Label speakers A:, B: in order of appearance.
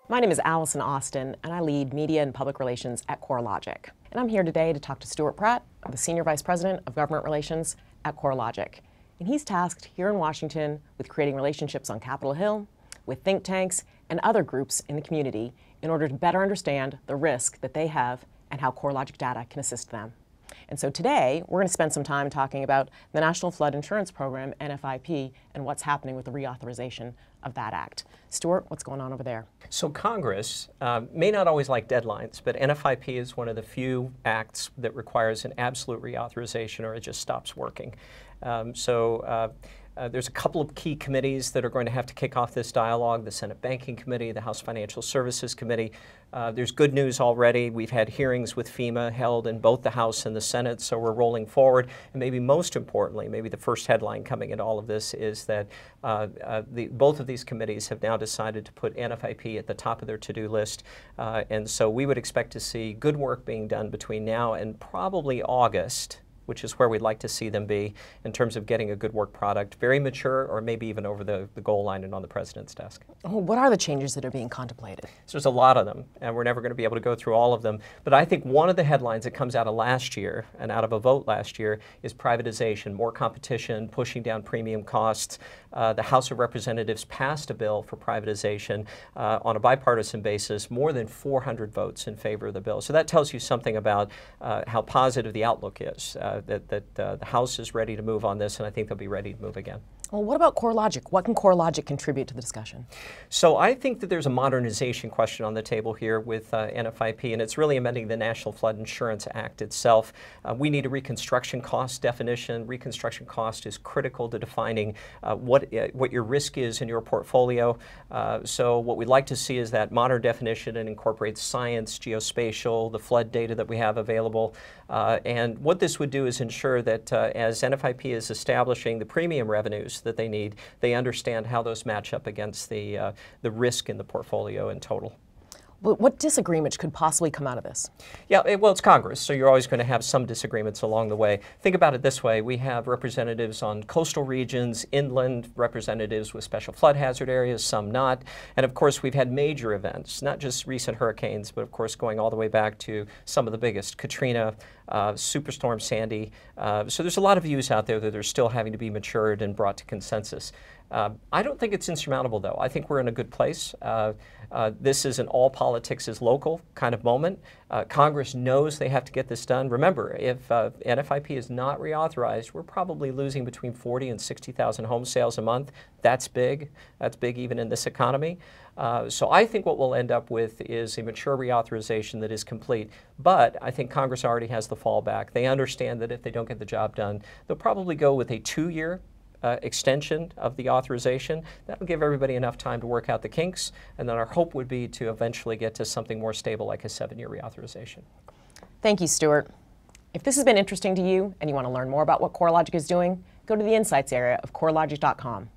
A: My name is Allison Austin, and I lead Media and Public Relations at CoreLogic. And I'm here today to talk to Stuart Pratt, the Senior Vice President of Government Relations at CoreLogic. And he's tasked here in Washington with creating relationships on Capitol Hill, with think tanks and other groups in the community in order to better understand the risk that they have and how CoreLogic data can assist them. And so today, we're going to spend some time talking about the National Flood Insurance Program, NFIP, and what's happening with the reauthorization of that act. Stuart, what's going on over there? So
B: Congress may not always like deadlines, but NFIP is one of the few acts that requires an absolute reauthorization or it just stops working. There's a couple of key committees that are going to have to kick off this dialogue, the Senate Banking Committee, the House Financial Services Committee. There's good news already. We've had hearings with FEMA held in both the House and the Senate, so we're rolling forward. And maybe most importantly, maybe the first headline coming into all of this is that both of these committees have now decided to put NFIP at the top of their to-do list. And so we would expect to see good work being done between now and probably August, which is where we'd like to see them be in terms of getting a good work product, very mature, or maybe even over the goal line and on the president's desk.
A: What are the changes that are being contemplated?
B: So there's a lot of them, and we're never going to be able to go through all of them. But I think one of the headlines that comes out of last year and out of a vote last year is privatization, more competition, pushing down premium costs. The House of Representatives passed a bill for privatization on a bipartisan basis, more than 400 votes in favor of the bill. So that tells you something about how positive the outlook is. That the House is ready to move on this, and I think they'll be ready to move again.
A: Well, what about CoreLogic? What can CoreLogic contribute to the discussion?
B: So I think that there's a modernization question on the table here with NFIP, and it's really amending the National Flood Insurance Act itself. We need a reconstruction cost definition. Reconstruction cost is critical to defining what your risk is in your portfolio. So what we'd like to see is that modern definition and incorporates science, geospatial, the flood data that we have available. And what this would do is ensure that as NFIP is establishing the premium revenues that they need, they understand how those match up against the risk in the portfolio in total.
A: What disagreements could possibly come out of this?
B: Yeah, well, it's Congress, so you're always going to have some disagreements along the way. Think about it this way. We have representatives on coastal regions, inland, representatives with special flood hazard areas, some not. And of course, we've had major events, not just recent hurricanes, but of course going all the way back to some of the biggest, Katrina, Superstorm Sandy. So there's a lot of views out there that are still having to be matured and brought to consensus. I don't think it's insurmountable, though. I think we're in a good place. This is an all politics is local kind of moment. Congress knows they have to get this done. Remember, if NFIP is not reauthorized, we're probably losing between 40 and 60,000 home sales a month. That's big. That's big even in this economy. So I think what we'll end up with is a mature reauthorization that is complete. But I think Congress already has the fallback. They understand that if they don't get the job done, they'll probably go with a 2-year extension of the authorization. That will give everybody enough time to work out the kinks, and then our hope would be to eventually get to something more stable like a 7-year reauthorization.
A: Thank you, Stuart. If this has been interesting to you and you want to learn more about what CoreLogic is doing, go to the Insights area of CoreLogic.com.